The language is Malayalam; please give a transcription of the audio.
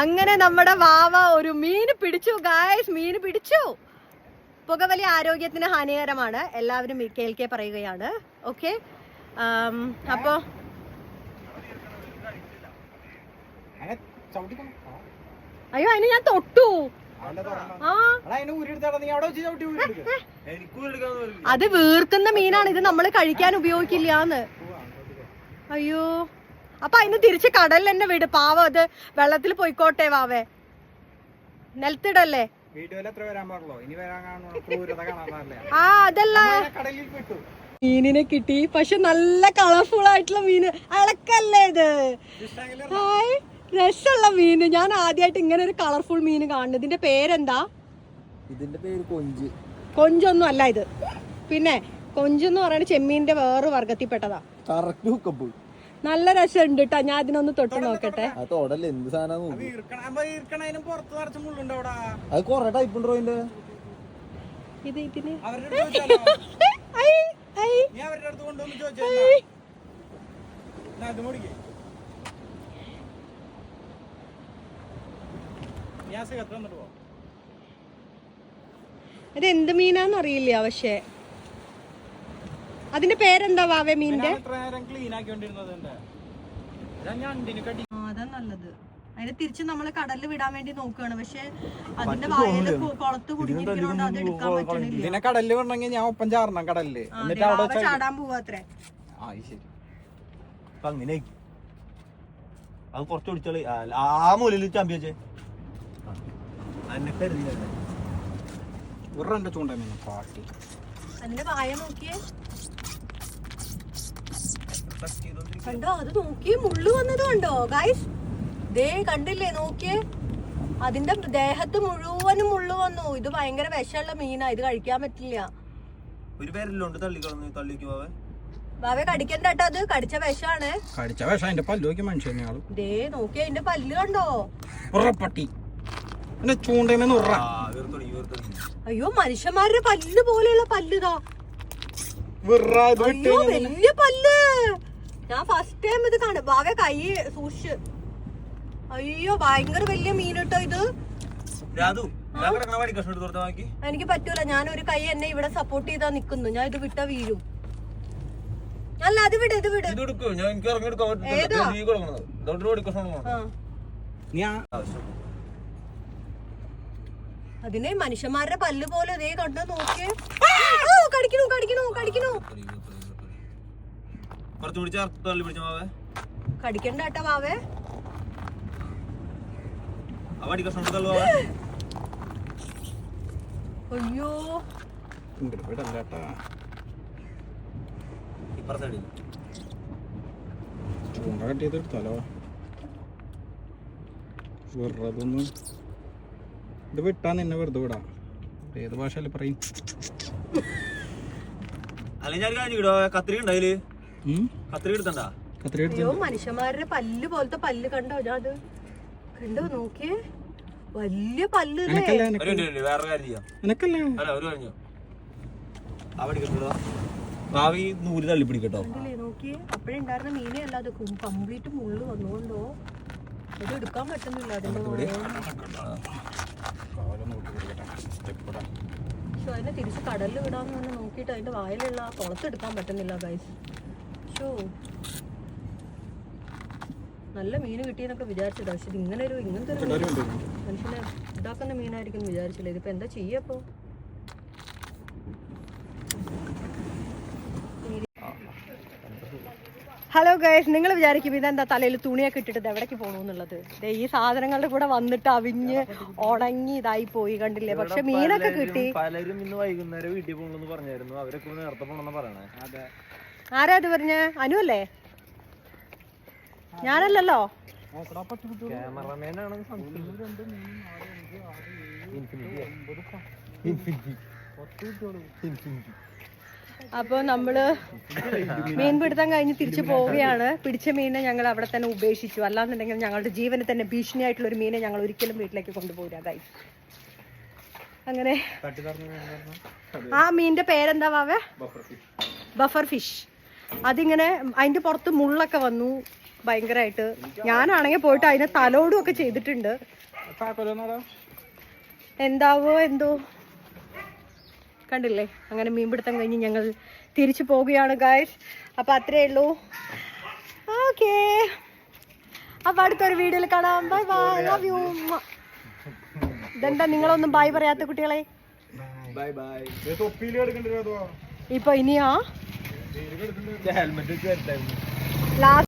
അങ്ങനെ നമ്മുടെ വാവ ഒരു മീന് പിടിച്ചു ഗായ്സ്, മീന് പിടിച്ചു. പുകവലി ആരോഗ്യത്തിന് ഹാനികരമാണ്, എല്ലാവരും കേൾക്കെ പറയുകയാണ്. ഓക്കെ, അപ്പോ അയ്യോ അതിന് ഞാൻ തൊട്ടു. അത് വീർക്കുന്ന മീനാണ്, ഇത് നമ്മള് കഴിക്കാൻ ഉപയോഗിക്കില്ലാന്ന്. അയ്യോ, അപ്പൊ അതിന് തിരിച്ച് കടലിൽ തന്നെ വിട്, പാവം അത് വെള്ളത്തിൽ പോയിക്കോട്ടെ. വാവേ നിലത്തിടല്ലേ. ആ അതല്ല, മീനിനെ കിട്ടി, പക്ഷെ നല്ല കളർഫുൾ ആയിട്ടുള്ള മീന്. അളക്കല്ലേ ഇത്, ഹായ് രസമുള്ള മീന്. ഞാൻ ആദ്യമായിട്ട് ഇങ്ങനെ ഒരു കളർഫുൾ മീന് കാണുന്നത്. ഇതിന്റെ പേരെന്താ? ഇതിന്റെ പേര് കൊഞ്ച്. കൊഞ്ചൊന്നും അല്ല ഇത്. പിന്നെ കൊഞ്ചെന്ന് പറയുന്നത് ചെമ്മീന്റെ വേറെ വർഗത്തിൽപ്പെട്ടതാ. നല്ല രസമുണ്ട് കേട്ടോ, ഞാൻ അതിനൊന്ന് തൊട്ട് നോക്കട്ടെ. എന്ത് സാധനം അത് കൊറേ ടൈപ്പ് ഉണ്ടോ ഇതിന്റെ? ഇത് ഇതിന് ഇത് എന്ത് മീനാന്ന് അറിയില്ല, പക്ഷെ അതിന്റെ പേരെന്താ വാവേ മീനിന്റെ? അതാ നല്ലത്. അതിനെ തിരിച്ച് നമ്മള് കടലിൽ വിടാൻ വേണ്ടി നോക്കുകയാണ്, പക്ഷെ അതിന്റെ വായല് കുളത്ത് കുടുങ്ങിയിരിക്കുന്നോണ്ട് അത് എടുക്കാൻ പറ്റണില്ല. കടലിൽ വിടണമെങ്കിൽ ഞാൻ ഒപ്പം ചാടണം കടലില്, ചാടാൻ പോവാത്രേ. അങ്ങനെ അത് കുറച്ച് പിടിച്ചോളി. ആ മൂലയിൽ ചാമ്പി വെച്ചേ ഉറന്റെ ചൂണ്ട പാട്ടി. അതിന്റെ വായ നോക്കിയേ, കണ്ടോ? അത് നോക്കിയേ, മുള്ളു വന്നത് കണ്ടോ ഗൈസ്? ദേ കണ്ടില്ലേ, നോക്കിയേ, അതിന്റെ ദേഹത്ത് മുഴുവനും മുള്ളു വന്നു. ഇത് ഭയങ്കര വിഷമുള്ള മീനാ, ഇത് കഴിക്കാൻ പറ്റില്ല. ഒരു പേരില്ലോണ്ട് തള്ളിക്കളഞ്ഞു. തള്ളിക്ക് ബാവേ കടിക്കണ്ട കേട്ടോ, അത് കടിച്ച വിഷാണ്. കടിച്ച വിഷം അതിന്റെ പല്ല് നോക്കി മനുഷ്യനെ. ദേ നോക്കിയേ, അതിന്റെ പല്ല് കണ്ടോ? ഉറപ്പട്ടി ചൂണ്ടേന്ന് ഉറ. അയ്യോ, മനുഷ്യന്മാരുടെ പല്ല് പോലെയുള്ള പല്ലുതാ. അയ്യോ വലിയ പല്ല്, ഞാൻ ഫസ്റ്റ് ടൈം ഇത് കാണും. ബാവേ കൈ സൂക്ഷിച്ച്. അയ്യോ ഭയങ്കര വലിയ മീൻ കേട്ടോ ഇത്. എനിക്ക് പറ്റൂല, ഞാൻ ഒരു കൈ എന്നെ ഇവിടെ സപ്പോർട്ട് ചെയ്താ നിക്കുന്നു. ഞാൻ ഇത് വിട്ടാ വീഴും. അല്ല അത് വിട്, ഇത് വിട്. അതിനെ മനുഷ്യന്മാരുടെ പല്ല് പോലെ അതേ കണ്ടോ, നോക്കിയേ. കടിക്കണു കടിക്കണു കടിക്കണു. കടിക്കണ്ട കേട്ടോ വാവേ. അയ്യോ ചൂണ്ട കട്ടിയത് എടുത്താലോ? വെറുതൊന്നും ഇത് വിട്ടാ നിന്നെ വെറുതെ വിടാം. ഏത് ഭാഷയില് പറയും? അയ്യോ മനുഷ്യന്മാരുടെ പല്ല് പോലത്തെ പല്ല് കണ്ടോ? അത് കണ്ടോ, നോക്കിയേ, വലിയ പല്ല്. നോക്കിയേ, അപ്പഴേ ഉണ്ടായിരുന്ന മീനെ അല്ല അത്, കംപ്ലീറ്റ് മുള്ളു വന്നുകൊണ്ടോ ഇത് എടുക്കാൻ പറ്റുന്നില്ല. പക്ഷെ അതിനെ തിരിച്ച് കടലിൽ വിടാന്ന് പറഞ്ഞ് നോക്കിയിട്ട് അതിന്റെ വായിലുള്ള കുളത്തെടുക്കാൻ പറ്റുന്നില്ല ഗൈസ്. നല്ല മീന് കിട്ടിയെന്നൊക്കെ വിചാരിച്ചില്ല, പക്ഷെ ഇങ്ങനത്തെ ഒരു മനുഷ്യനെ ഇതാക്കുന്ന മീനായിരിക്കും വിചാരിച്ചില്ല. ഇതിപ്പോ എന്താ ചെയ്യപ്പോ? ഹലോ ഗൈസ്, നിങ്ങൾ വിചാരിക്കും ഇതെന്താ തലയിൽ തുണിയൊക്കെ ഇട്ടിട്ട് എവിടേക്ക് പോകണമെന്നുള്ളത്. ഈ സാധനങ്ങളുടെ കൂടെ വന്നിട്ട് അവിഞ്ഞ് ഉണങ്ങി ഇതായി പോയി, കണ്ടില്ലേ? പക്ഷെ മീനൊക്കെ കിട്ടി. പലരും ഇന്ന് വൈകുന്നേരം വീട്ടിൽ പോകണമെന്ന് പറഞ്ഞായിരുന്നു, അവരൊക്കെ നേരത്തെ പോകണമെന്ന് പറയണേ. ആരാ അത് പറഞ്ഞ? അനു അല്ലേ? ഞാനല്ലല്ലോ. ക്യാമറമാനാണ്. അപ്പൊ നമ്മള് മീൻപിടുത്തം കഴിഞ്ഞ് തിരിച്ചു പോവുകയാണ്. പിടിച്ച മീനെ ഞങ്ങൾ അവിടെ തന്നെ ഉപേക്ഷിച്ചു. അല്ലാന്നുണ്ടെങ്കിൽ ഞങ്ങളുടെ ജീവന് തന്നെ ഭീഷണിയായിട്ടുള്ള ഒരു മീനെ ഞങ്ങൾ ഒരിക്കലും വീട്ടിലേക്ക് കൊണ്ടുപോകില്ല ഗൈസ്. അങ്ങനെ ആ മീനിന്റെ പേരെന്താ വാവേ? Buffer fish. അതിങ്ങനെ അതിന്റെ പുറത്ത് മുള്ളൊക്കെ വന്നു. ഭയങ്കരമായിട്ട്. ഞാനാണെങ്കിൽ പോയിട്ട് അതിനെ തലോടും ഒക്കെ ചെയ്തിട്ടുണ്ട്. എന്താവോ എന്തോ കണ്ടില്ലേ. അങ്ങനെ മീൻപിടുത്തം കഴിഞ്ഞ് ഞങ്ങൾ തിരിച്ചു പോവുകയാണ് ഗൈസ്. അപ്പൊ അത്രേ ഉള്ളൂ. ഓക്കേ, അപ്പൊ അടുത്തൊരു വീഡിയോയിൽ കാണാം. Bye bye, love you. ഇതെന്താ നിങ്ങളൊന്നും ബൈ പറയാത്ത കുട്ടികളെ? ഇപ്പൊ ഇനിയാ ലാസ്റ്റ്